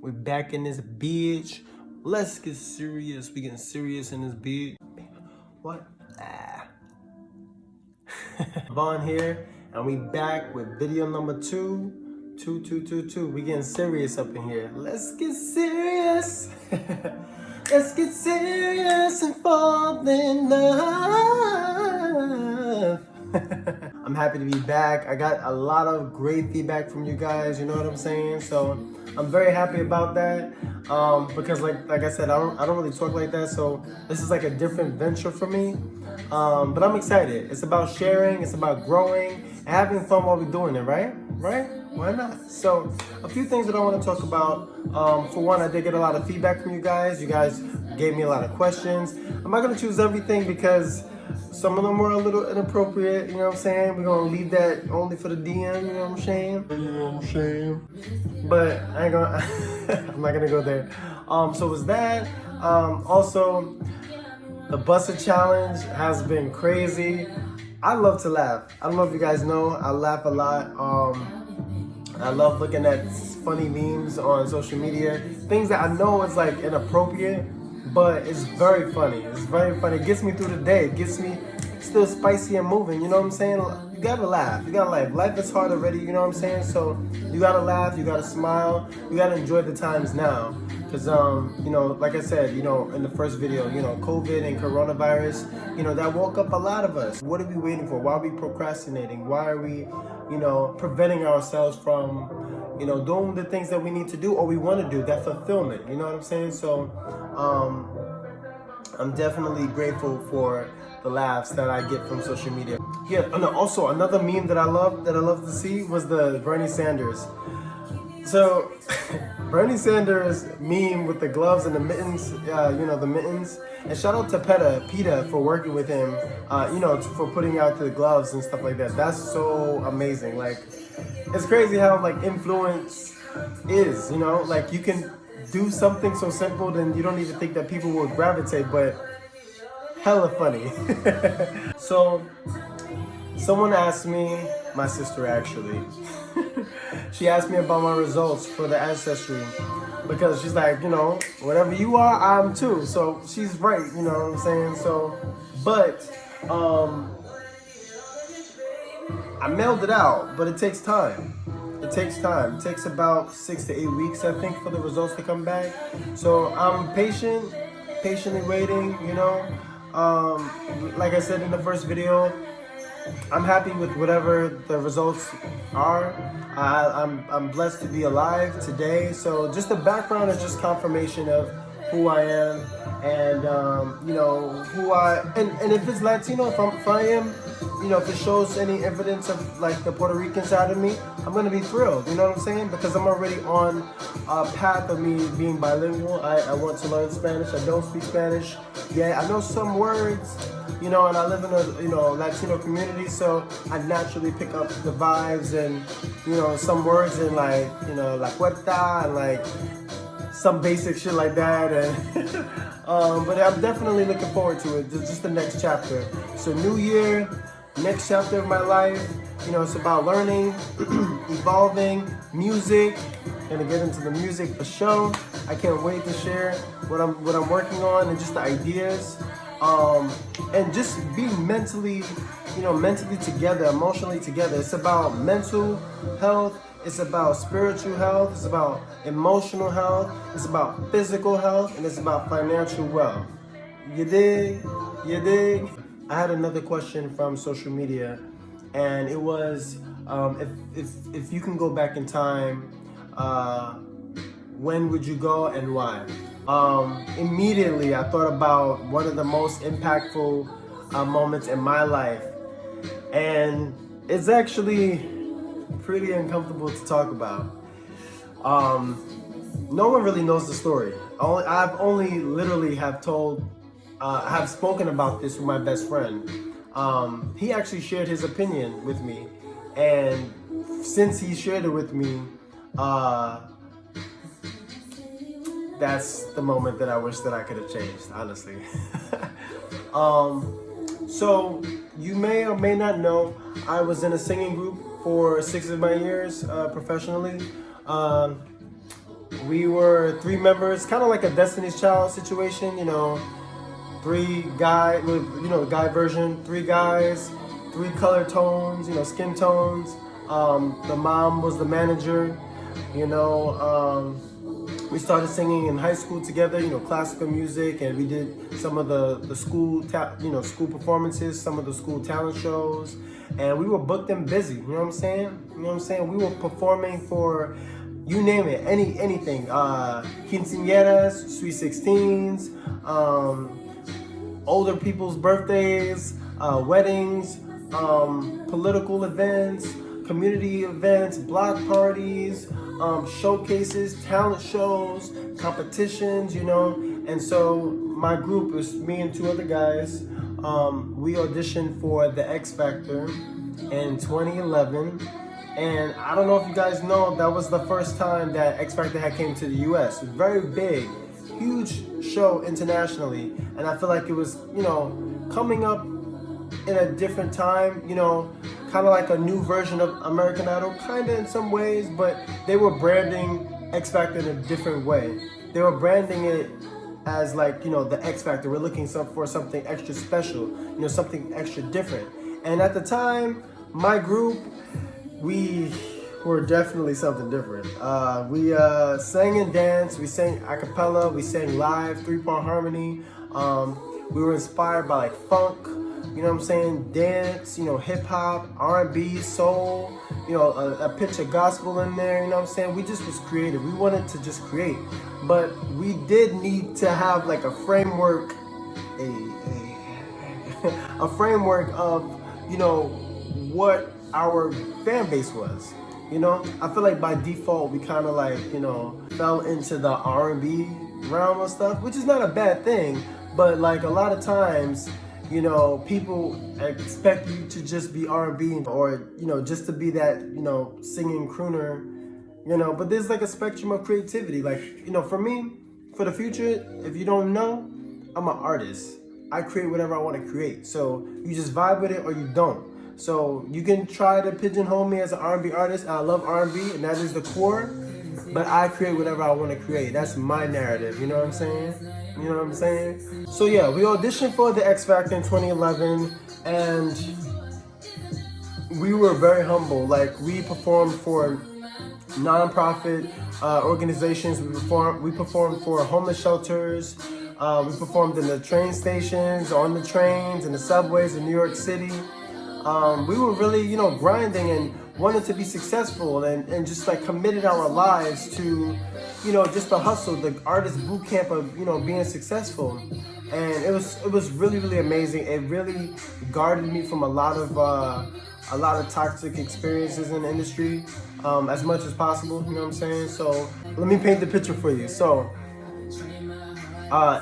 We're back in this bitch. Let's get serious. We getting serious in this bitch. What? Vaughn here, and we back with video number 2. We getting serious up in here. Let's get serious. Let's get serious and fall in love. I'm happy to be back. I got a lot of great feedback from you guys, you know what I'm saying? So I'm very happy about that. Because like I said, I don't really talk like that, so this is like a different venture for me. But I'm excited. It's about sharing, it's about growing, and having fun while we're doing it, right? Right? Why not? So a few things that I want to talk about. For one, I did get a lot of feedback from you guys. You guys gave me a lot of questions. I'm not gonna choose everything because some of them were a little inappropriate, you know what I'm saying? We're gonna leave that only for the DM, you know what I'm saying? You know what I'm saying? But I ain't gonna, I'm not gonna go there. So it was that. Also, the Busted Challenge has been crazy. I love to laugh. I don't know if you guys know, I laugh a lot. I love looking at funny memes on social media. Things that I know is like inappropriate, but it's very funny. It's very funny. It gets me through the day. It gets me still spicy and moving. You know what I'm saying? You gotta laugh. You gotta laugh. Life is hard already. You know what I'm saying? So you gotta laugh. You gotta smile. You gotta enjoy the times now. Cause you know, like I said, you know, in the first video, you know, COVID and coronavirus, you know, that woke up a lot of us. What are we waiting for? Why are we procrastinating? Why are we, you know, preventing ourselves from, you know, doing the things that we need to do or we want to do, that fulfillment, you know what I'm saying? So I'm definitely grateful for the laughs that I get from social media. Yeah, and also another meme that I love to see was the Bernie Sanders. So Bernie Sanders meme with the gloves and the mittens, you know, the mittens. And shout out to PETA for working with him, you know, for putting out the gloves and stuff like that. That's so amazing. Like, it's crazy how like influence is, you know, like you can do something so simple then you don't even think that people will gravitate, but hella funny. So someone asked me, my sister actually, she asked me about my results for the ancestry because she's like, you know, whatever you are, I'm too. So she's right, you know what I'm saying? So, but I mailed it out, but it takes time. It takes time. It takes about 6 to 8 weeks, I think, for the results to come back. So I'm patiently waiting, you know. Like I said in the first video, I'm happy with whatever the results are. I'm blessed to be alive today. So just the background is just confirmation of who I am and you know and if it's Latino, if I am, you know, if it shows any evidence of like the Puerto Rican side of me, I'm gonna be thrilled. You know what I'm saying? Because I'm already on a path of me being bilingual. I want to learn Spanish. I don't speak Spanish yet. I know some words, you know, and I live in a, you know, Latino community, so I naturally pick up the vibes and, you know, some words in like, you know, la puerta and like some basic shit like that. And but I'm definitely looking forward to it. Just the next chapter. So new year, next chapter of my life. You know, it's about learning, evolving, music. Gonna get into the music for sure. I can't wait to share what I'm working on and just the ideas. And just being mentally, you know, mentally together, emotionally together. It's about mental health. It's about spiritual health. It's about emotional health. It's about physical health, and it's about financial wealth. You dig? You dig? I had another question from social media, and it was, if you can go back in time, when would you go and why? Immediately I thought about one of the most impactful moments in my life, and it's actually pretty uncomfortable to talk about. No one really knows the story. I've only literally have spoken about this with my best friend. He actually shared his opinion with me, and since he shared it with me, that's the moment that I wish that I could have changed, honestly. So you may or may not know, I was in a singing group for 6 of my years professionally. We were 3 members, kind of like a Destiny's Child situation, you know, 3 guy, you know, the guy version, 3 guys, 3 color tones, you know, skin tones. The mom was the manager, you know. We started singing in high school together, you know, classical music, and we did some of the school, school performances, some of the school talent shows, and we were booked and busy. You know what I'm saying? You know what I'm saying? We were performing for, you name it, anything. Quinceañeras, sweet 16s, older people's birthdays, weddings, political events, community events, block parties, showcases, talent shows, competitions, you know. And so my group was me and 2 other guys. We auditioned for the X Factor in 2011. And I don't know if you guys know, that was the first time that X Factor had came to the US. It was very big, huge show internationally. And I feel like it was, you know, coming up in a different time, you know, kind of like a new version of American Idol, kind of in some ways, but they were branding X Factor in a different way. They were branding it as like, you know, the X Factor. We're looking for something extra special, you know, something extra different. And at the time, my group, we were definitely something different. We sang and danced, we sang a cappella, we sang live, 3-part harmony. We were inspired by like funk, you know what I'm saying, dance, you know, hip hop, R&B, soul, you know, a pitch of gospel in there, you know what I'm saying. We just was creative. We wanted to just create, but we did need to have like a framework, a framework of, you know, what our fan base was. You know, I feel like by default we kind of like, you know, fell into the R&B realm of stuff, which is not a bad thing, but like a lot of times, you know, people expect you to just be R&B or, you know, just to be that, you know, singing crooner, you know, but there's like a spectrum of creativity. Like, you know, for me, for the future, if you don't know, I'm an artist. I create whatever I want to create. So you just vibe with it or you don't. So you can try to pigeonhole me as an R&B artist. I love R&B and that is the core, but I create whatever I want to create. That's my narrative, you know what I'm saying? You know what I'm saying? So yeah, we auditioned for the X Factor in 2011 and we were very humble. Like, we performed for non-profit organizations. We performed for homeless shelters. We performed in the train stations, on the trains, in the subways in New York City. We were really, you know, grinding and wanted to be successful and just like committed our lives to, you know, just the hustle, the artist boot camp of, you know, being successful. And it was really, really amazing. It really guarded me from a lot of toxic experiences in the industry, as much as possible, you know what I'm saying? So let me paint the picture for you. So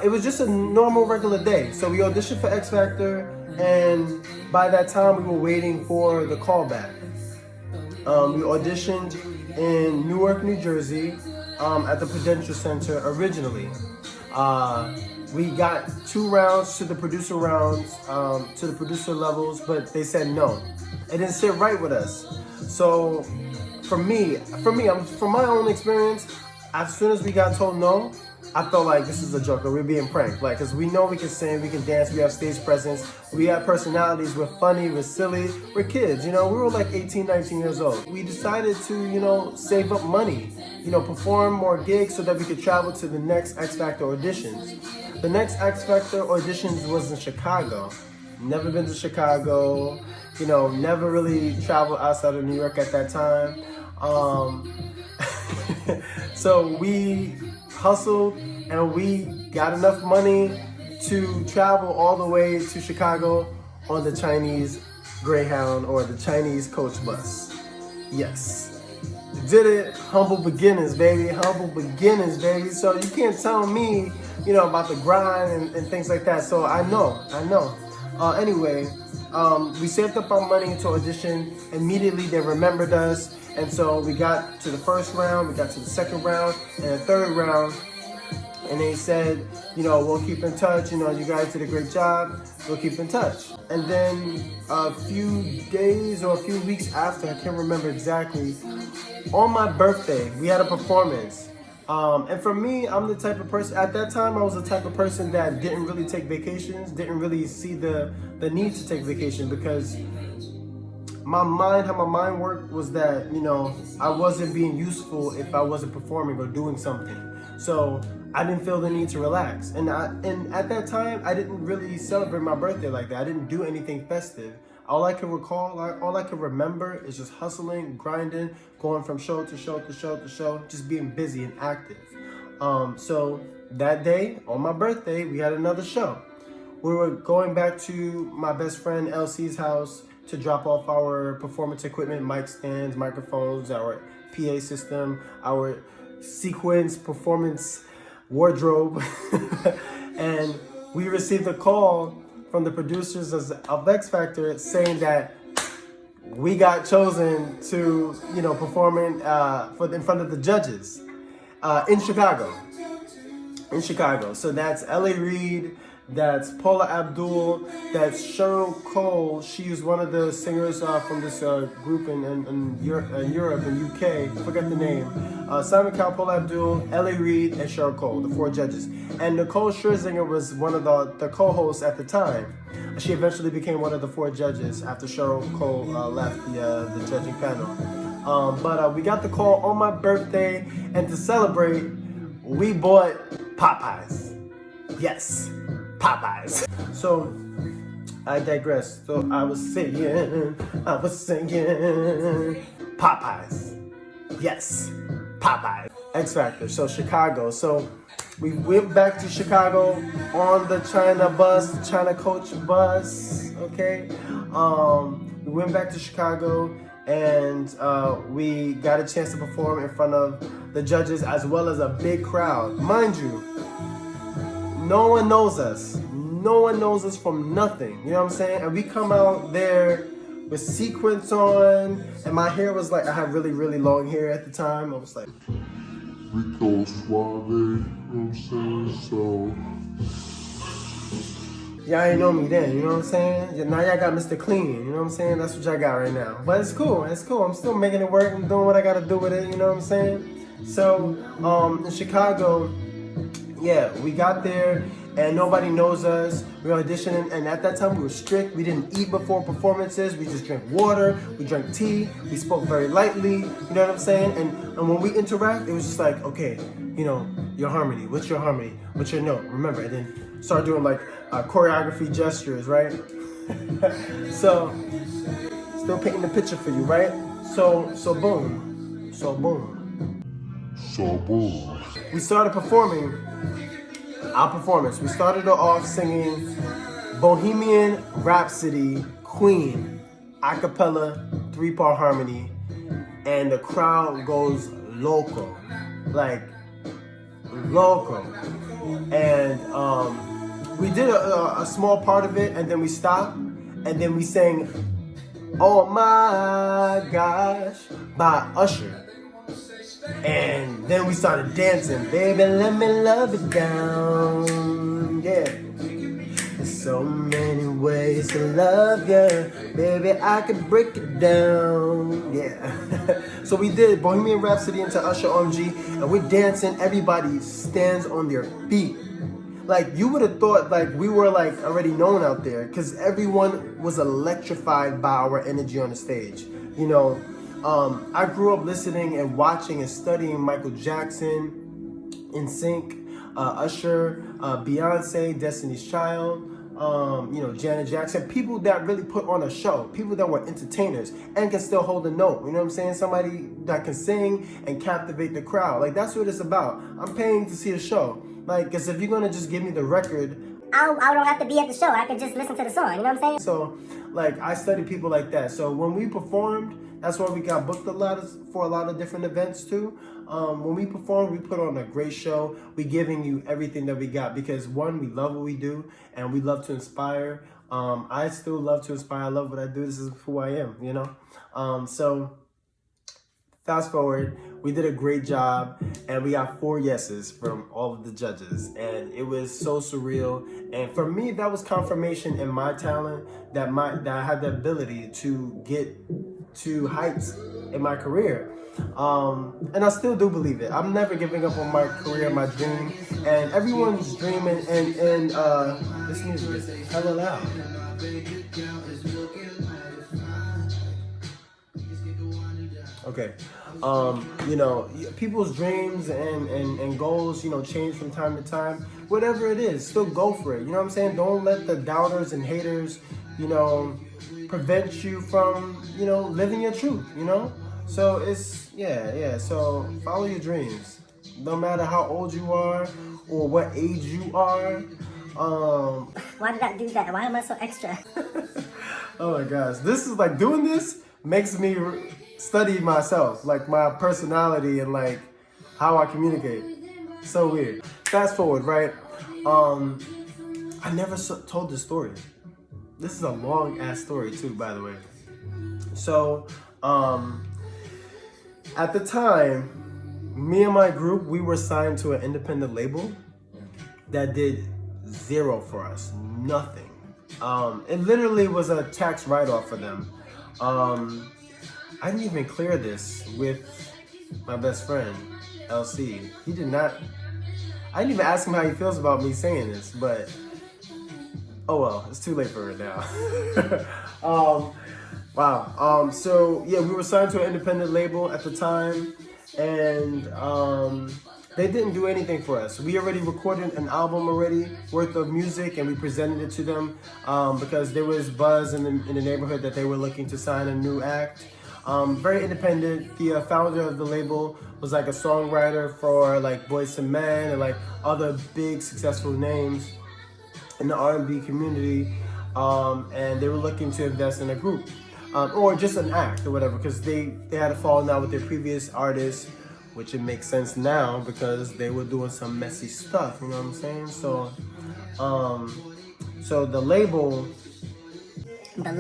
it was just a normal, regular day. So we auditioned for X Factor, and by that time we were waiting for the callback. We auditioned in Newark, New Jersey, at the Prudential Center originally. We got 2 rounds to the producer rounds, to the producer levels, but they said no. It didn't sit right with us. So from my own experience, as soon as we got told no, I felt like this is a joke, or we're being pranked. Like, cause we know we can sing, we can dance, we have stage presence, we have personalities, we're funny, we're silly, we're kids, you know, we were like 18, 19 years old. We decided to, you know, save up money, you know, perform more gigs so that we could travel to the next X Factor auditions. The next X Factor auditions was in Chicago. Never been to Chicago, you know, never really traveled outside of New York at that time. So we hustled and we got enough money to travel all the way to Chicago on the Chinese Greyhound, or the Chinese coach bus. Yes, did it. Humble beginnings, baby. Humble beginnings, baby. So you can't tell me, you know, about the grind and things like that. So I know. Anyway, we saved up our money to audition. Immediately they remembered us. And so we got to the first round, we got to the second round, and the third round, and they said, you know, we'll keep in touch, you know, you guys did a great job, we'll keep in touch. And then a few days or a few weeks after, I can't remember exactly, on my birthday, we had a performance. And for me, I'm the type of person, at that time, I was the type of person that didn't really take vacations, didn't really see the need to take vacation, because how my mind worked was that, I wasn't being useful if I wasn't performing or doing something. So I didn't feel the need to relax. And at that time, I didn't really celebrate my birthday like that. I didn't do anything festive. All I can recall, all I can remember is just hustling, grinding, going from show to show to show to show, just being busy and active. So that day, on my birthday, we had another show. We were going back to my best friend LC's house to drop off our performance equipment, mic stands, microphones, our PA system, our sequence performance wardrobe. And we received a call from the producers of X Factor saying that we got chosen to, perform in front of the judges in Chicago. So that's L.A. Reid, that's Paula Abdul, that's Cheryl Cole. She's one of the singers from this group in Europe and UK. I forget the name. Simon Cowell, Paula Abdul, L.A. Reid, and Cheryl Cole, the 4 judges. And Nicole Scherzinger was one of the co-hosts at the time. She eventually became one of the 4 judges after Cheryl Cole left the judging panel. But we got the call on my birthday, and to celebrate, we bought Popeyes. Yes, Popeyes. So I digress. So I was singing Popeyes. Yes, Popeyes. X Factor. So Chicago. So we went back to Chicago on the China Coach bus. Okay. We went back to Chicago, and we got a chance to perform in front of the judges as well as a big crowd. Mind you, no one knows us. No one knows us from nothing. You know what I'm saying? And we come out there with sequins on, and my hair was like, I had really, really long hair at the time. I was like, Rico Suave, you know what I'm saying? So y'all ain't know me then, you know what I'm saying? Now y'all got Mr. Clean, you know what I'm saying? That's what y'all got right now. But it's cool. I'm still making it work. I'm doing what I gotta do with it, you know what I'm saying? So, in Chicago, yeah, we got there and nobody knows us. We were auditioning, and at that time we were strict. We didn't eat before performances. We just drank water, we drank tea, we spoke very lightly, you know what I'm saying? And when we interact, it was just like, okay, your harmony, what's your harmony? What's your note? Remember, and then start doing like choreography gestures, right? So, still painting the picture for you, right? So boom. We started performing our performance. We started it off singing Bohemian Rhapsody, Queen, a cappella, 3-part harmony, and the crowd goes loco, like loco. And we did a small part of it, and then we stopped, and then we sang "Oh My Gosh" by Usher. And then we started dancing, baby, let me love it down, yeah. There's so many ways to love you, baby, I could break it down, yeah. So we did Bohemian Rhapsody into Usher OMG, and we're dancing, everybody stands on their feet. Like, you would have thought, like, we were, like, already known out there, because everyone was electrified by our energy on the stage, I grew up listening and watching and studying Michael Jackson, NSYNC, Usher, Beyonce, Destiny's Child, Janet Jackson, people that really put on a show, people that were entertainers and can still hold a note, you know what I'm saying? Somebody that can sing and captivate the crowd. Like, that's what it's about. I'm paying to see a show. Like, because if you're going to just give me the record, I don't have to be at the show. I could just listen to the song, you know what I'm saying? So, like, I study people like that. So when we performed, that's why we got booked for a lot of different events too. When we perform, we put on a great show. We giving you everything that we got because, one, we love what we do and we love to inspire. I still love to inspire. I love what I do. This is who I am, So fast forward, we did a great job and we got 4 yeses from all of the judges, and it was so surreal. And for me, that was confirmation in my talent that I had the ability to get to heights in my career. And I still do believe it. I'm never giving up on my career, my dream, and everyone's dream. And this music is hella loud. Okay, you know, people's dreams and goals, you know, change from time to time. Whatever it is, still go for it. You know what I'm saying? Don't let the doubters and haters, you know, prevent you from, you know, living your truth, you know? So it's, yeah. So follow your dreams. No matter how old you are or what age you are. Why did I do that? Why am I so extra? Oh my gosh. This is like, doing this makes me study myself, like my personality and like how I communicate. So weird. Fast forward, right? I never told this story. This is a long ass story too, by the way. So, at the time, me and my group, we were signed to an independent label that did zero for us, nothing. It literally was a tax write-off for them. I didn't even clear this with my best friend, LC. He did not. I didn't even ask him how he feels about me saying this, but oh well, it's too late for it now. Wow. So yeah, we were signed to an independent label at the time, and they didn't do anything for us. We already recorded an album worth of music, and we presented it to them because there was buzz in the neighborhood that they were looking to sign a new act. Very independent. The founder of the label was like a songwriter for like Boyz II Men and like other big successful names in the R&B community, and they were looking to invest in a group or just an act or whatever, because they had a falling out with their previous artists, which it makes sense now because they were doing some messy stuff. You know what I'm saying? So, so the label. My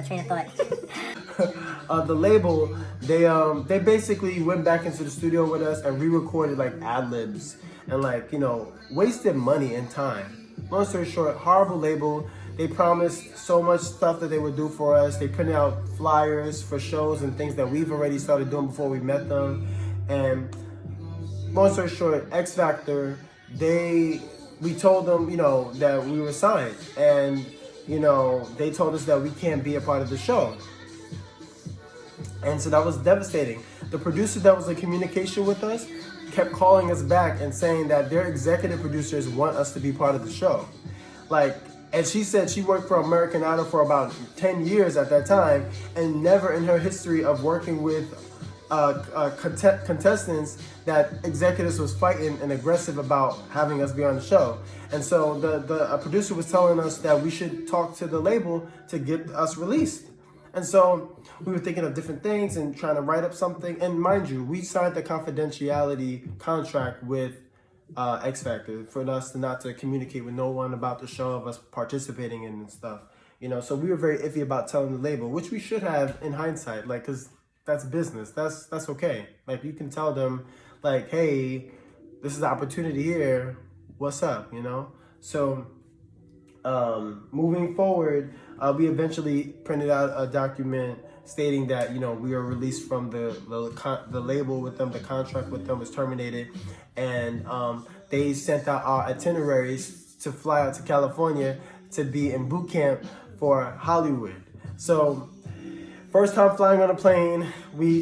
train of thought. The label, they basically went back into the studio with us and re-recorded like ad-libs and like, you know, wasted money and time. Long story short, horrible label. They promised so much stuff that they would do for us. They printed out flyers for shows and things that we've already started doing before we met them. And long story short, X Factor, we told them, you know, that we were signed, and you know, they told us that we can't be a part of the show. And so that was devastating. The producer that was in communication with us kept calling us back and saying that their executive producers want us to be part of the show. Like, and she said she worked for American Idol for about 10 years at that time, and never in her history of working with contestants that executives was fighting and aggressive about having us be on the show. And so the producer was telling us that we should talk to the label to get us released. And so we were thinking of different things and trying to write up something. And mind you, we signed the confidentiality contract with X Factor for us not to communicate with no one about the show, of us participating in and stuff. You know, so we were very iffy about telling the label, which we should have in hindsight, like, because that's business. That's okay. Like, you can tell them, like, hey, this is the opportunity here. What's up, you know? So moving forward, we eventually printed out a document stating that, you know, we were released from the label with them. The contract with them was terminated, and they sent out our itineraries to fly out to California to be in boot camp for Hollywood. So first time flying on a plane,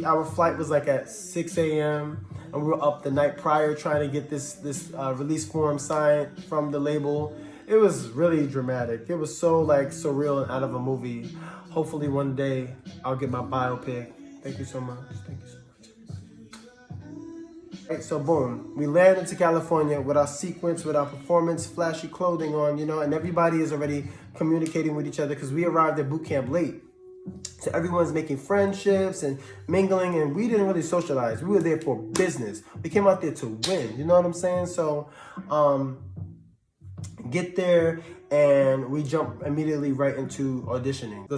our flight was like at 6 a.m. and we were up the night prior trying to get this release form signed from the label. It was really dramatic. It was so like surreal and out of a movie. Hopefully one day I'll get my biopic. Thank you so much. Thank you so much. Right, so boom, we land into California with our sequence, with our performance, flashy clothing on, you know, and everybody is already communicating with each other because we arrived at boot camp late. So everyone's making friendships and mingling, and we didn't really socialize. We were there for business. We came out there to win, you know what I'm saying? So get there and we jump immediately right into auditioning. The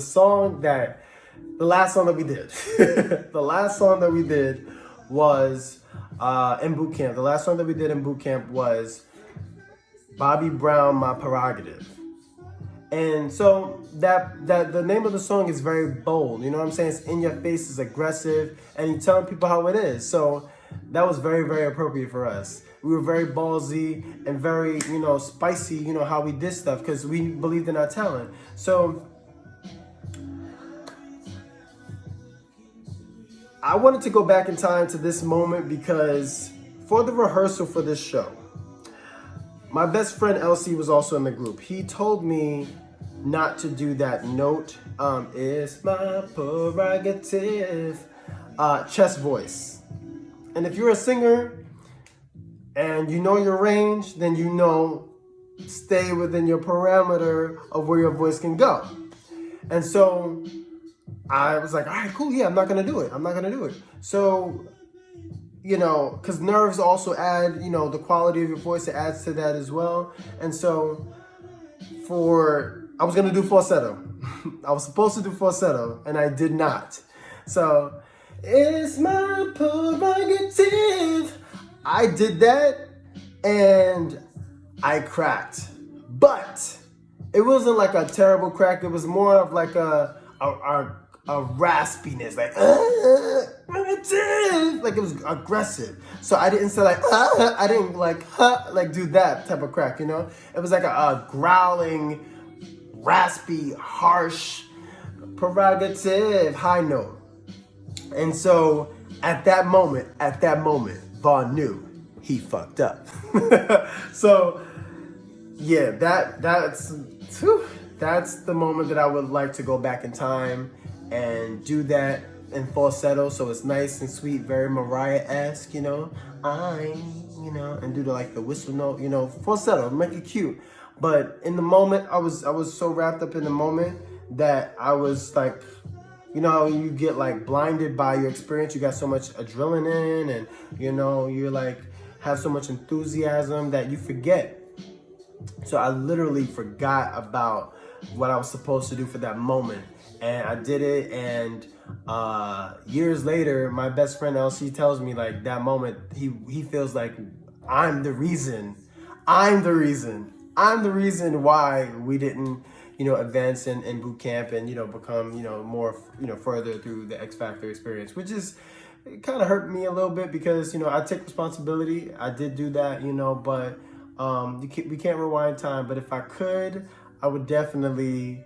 last song that we did, the last song that we did was in boot camp. The last song that we did in boot camp was Bobby Brown, My Prerogative. And so that the name of the song is very bold, you know what I'm saying? It's in your face, it's aggressive, and you're telling people how it is. So that was very, very appropriate for us. We were very ballsy and very, spicy, how we did stuff because we believed in our talent. So I wanted to go back in time to this moment because for the rehearsal for this show, my best friend Elsie was also in the group. He told me not to do that note, it's my prerogative, chest voice. And if you're a singer and you know your range, then stay within your parameter of where your voice can go. And so I was like, all right, cool, yeah, I'm not gonna do it. So, because nerves also add, the quality of your voice, it adds to that as well. And so I was gonna do falsetto. I was supposed to do falsetto, and I did not. So, it's my prerogative. I did that, and I cracked. But it wasn't like a terrible crack. It was more of like a raspiness, like it was aggressive. So I didn't say like I didn't like do that type of crack, It was like a growling, raspy, harsh, prerogative high note. And so at that moment, Vaughn knew he fucked up. So yeah, that's the moment that I would like to go back in time and do that in falsetto, so it's nice and sweet, very Mariah-esque, and do the whistle note, falsetto, make it cute. But in the moment, I was so wrapped up in the moment that I was like, how you get like blinded by your experience, you got so much adrenaline and you're like have so much enthusiasm that you forget. So I literally forgot about what I was supposed to do for that moment. And I did it, and years later, my best friend Elsie tells me like that moment, he feels like I'm the reason why we didn't, advance in boot camp and, become, more, further through the X Factor experience, which is, it kind of hurt me a little bit because, I take responsibility. I did do that, but we can't rewind time. But if I could, I would definitely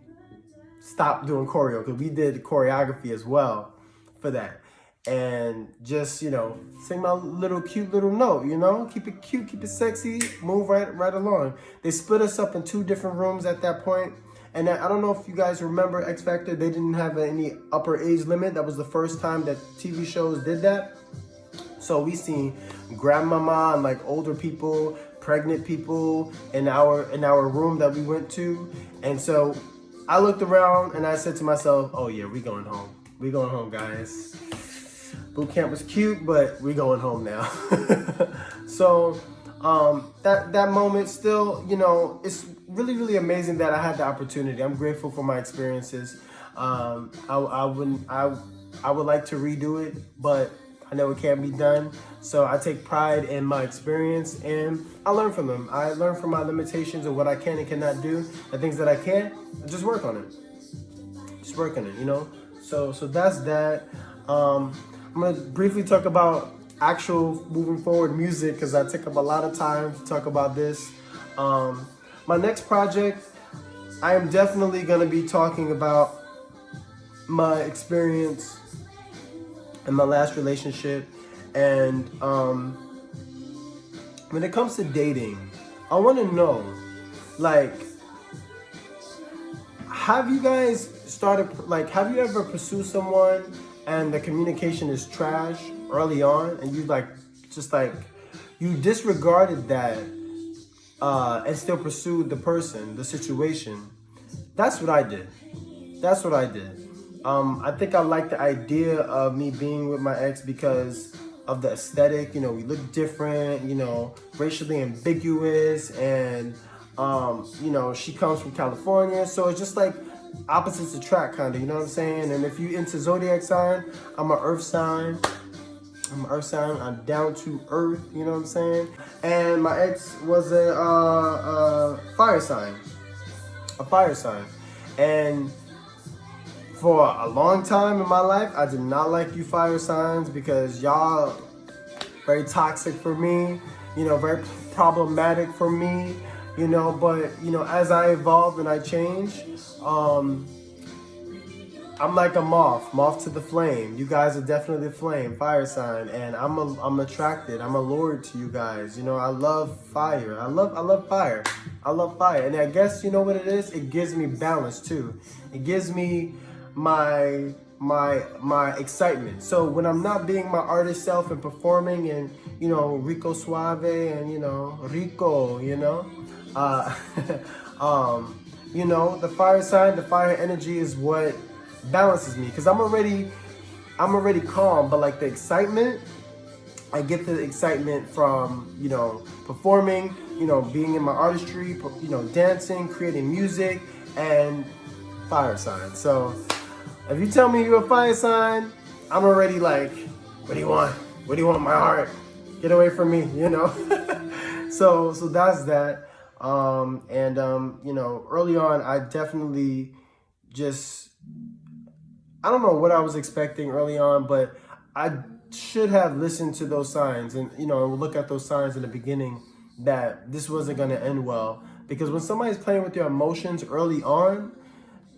stop doing choreo, because we did choreography as well for that. And just, sing my cute little note, keep it cute, keep it sexy, move right along. They split us up in 2 different rooms at that point. And I don't know if you guys remember X Factor, they didn't have any upper age limit. That was the first time that TV shows did that. So we seen grandmama and like older people, pregnant people in our room that we went to. And so I looked around and I said to myself, oh yeah, we going home. We going home, guys. Boot camp was cute, but we going home now. So that moment still, it's really, really amazing that I had the opportunity. I'm grateful for my experiences. I would like to redo it, but I know it can't be done. So I take pride in my experience and I learn from them. I learn from my limitations of what I can and cannot do. The things that I can, I just work on it. Just work on it, So that's that. I'm gonna briefly talk about actual moving forward music because I took up a lot of time to talk about this. My next project, I am definitely gonna be talking about my experience in my last relationship. And when it comes to dating, I want to know, like, have you ever pursued someone and the communication is trash early on and you disregarded that and still pursued the situation? That's what I did. I think I like the idea of me being with my ex because of the aesthetic. We look different, racially ambiguous, and she comes from California, so it's just like opposites attract, kind of, you know what I'm saying? And if you into zodiac sign, I'm an earth sign. I'm down to earth, you know what I'm saying? And my ex was a fire sign. a fire sign. And for a long time in my life, I did not like you fire signs because y'all very toxic for me, very problematic for me, but as I evolve and I change, I'm like a moth to the flame. You guys are definitely the flame, fire sign, and I'm attracted. I'm allured to you guys. I love fire. I love fire. I love fire, and I guess you know what it is. It gives me balance too. It gives me my excitement. So when I'm not being my artist self and performing and Rico Suave and Rico, the fire sign, the fire energy is what balances me, because I'm already calm, but like the excitement, I get the excitement from performing, being in my artistry, dancing, creating music, and fire sign. So if you tell me you're a fire sign, I'm already like, what do you want? What do you want, my heart? Get away from me, So that's that. Early on, I definitely I don't know what I was expecting early on, but I should have listened to those signs and, look at those signs in the beginning that this wasn't going to end well. Because when somebody's playing with your emotions early on,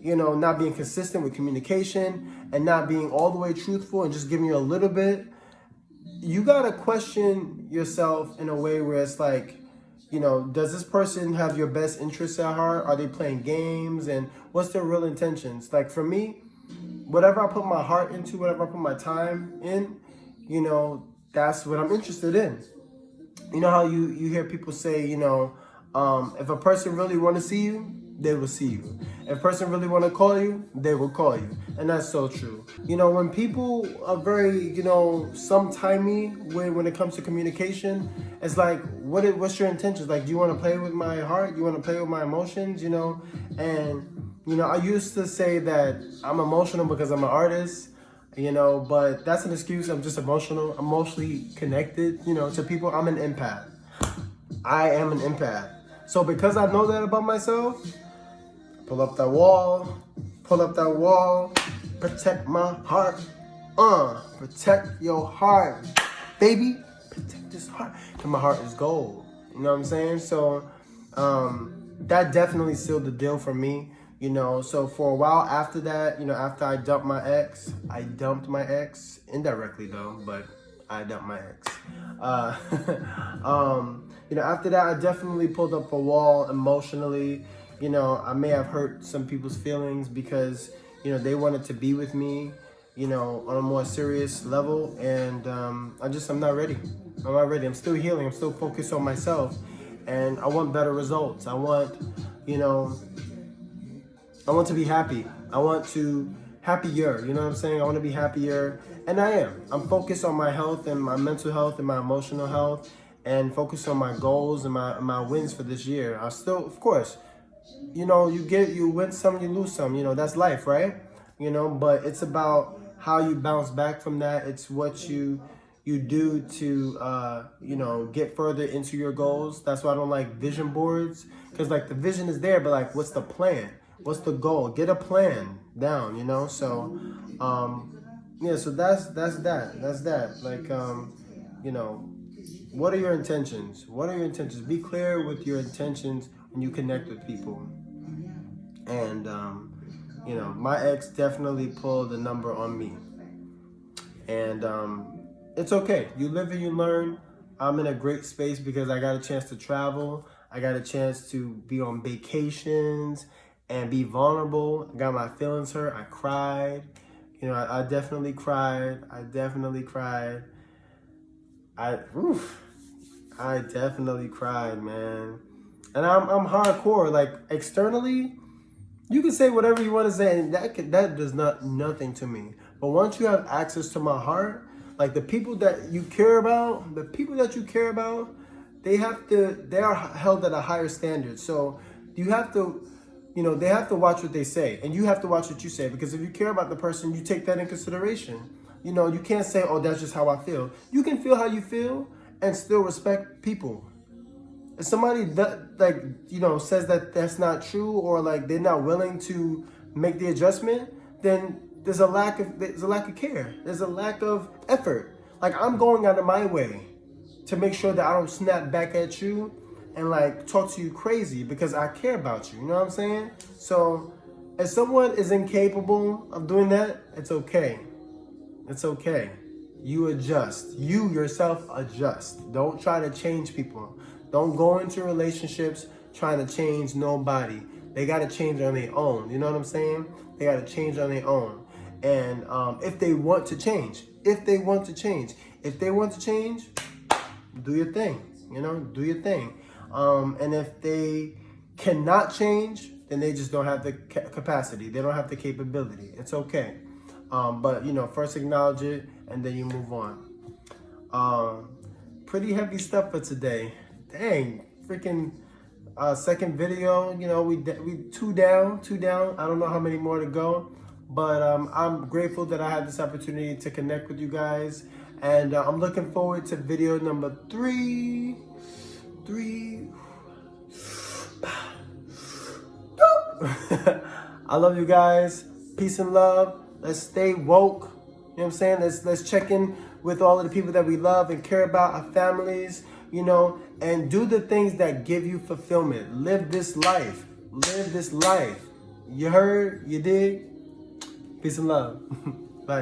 not being consistent with communication and not being all the way truthful and just giving you a little bit, you got to question yourself in a way where it's like, does this person have your best interests at heart? Are they playing games? And what's their real intentions? Like for me, whatever I put my heart into, whatever I put my time in, that's what I'm interested in. You know how you hear people say, if a person really want to see you, they will see you. If a person really want to call you, they will call you. And that's so true. When people are very, sometimey when it comes to communication, it's like, what's your intentions? Like, do you want to play with my heart? You want to play with my emotions? And I used to say that I'm emotional because I'm an artist, but that's an excuse. I'm just emotional. I'm emotionally connected, to people. I'm an empath. I am an empath. So because I know that about myself, pull up that wall, protect my heart. Protect your heart, baby. Protect this heart. And my heart is gold. You know what I'm saying? So that definitely sealed the deal for me. So for a while after that, after I dumped my ex, indirectly though, but I dumped my ex. After that, I definitely pulled up a wall emotionally. I may have hurt some people's feelings because, they wanted to be with me, on a more serious level. And I'm not ready. I'm still healing. I'm still focused on myself. And I want better results. I want to be happy. I want to happier. You know what I'm saying? I want to be happier. And I am. I'm focused on my health and my mental health and my emotional health, and focused on my goals and my wins for this year. I still, of course, you win some, you lose some. That's life, right? But it's about how you bounce back from that. It's what you do to, get further into your goals. That's why I don't like vision boards, because like the vision is there, but like, what's the plan? What's the goal? Get a plan down, So, so that's that. Like, what are your intentions? Be clear with your intentions when you connect with people. And, my ex definitely pulled a number on me. And it's okay. You live and you learn. I'm in a great space because I got a chance to travel. I got a chance to be on vacations and be vulnerable. I got my feelings hurt. I cried. I definitely cried. I definitely cried, man. And I'm hardcore. Like, externally, you can say whatever you want to say, and that does nothing to me. But once you have access to my heart, like the people that you care about, they are held at a higher standard. So you have to, they have to watch what they say, and you have to watch what you say, because if you care about the person, you take that in consideration. You can't say, oh, that's just how I feel. You can feel how you feel and still respect people. if somebody says that that's not true, or like they're not willing to make the adjustment, then there's a lack of care. There's a lack of effort. Like, I'm going out of my way to make sure that I don't snap back at you and like talk to you crazy because I care about you. You know what I'm saying? So if someone is incapable of doing that, it's okay. It's okay. You adjust. You yourself adjust. Don't try to change people. Don't go into relationships trying to change nobody. They got to change on their own. You know what I'm saying? They got to change on their own. And if they want to change, do your thing. You know, do your thing. And if they cannot change, then they just don't have the capacity. They don't have the capability. It's okay. But, you know, first acknowledge it and then you move on. Pretty heavy stuff for today. Dang, freaking second video. You know, we two down. I don't know how many more to go. But I'm grateful that I had this opportunity to connect with you guys. And I'm looking forward to video number 3. I love you guys. Peace and love. Let's stay woke. You know what I'm saying? Let's check in with all of the people that we love and care about, our families, you know, and do the things that give you fulfillment. Live this life. You heard? You did? Peace and love.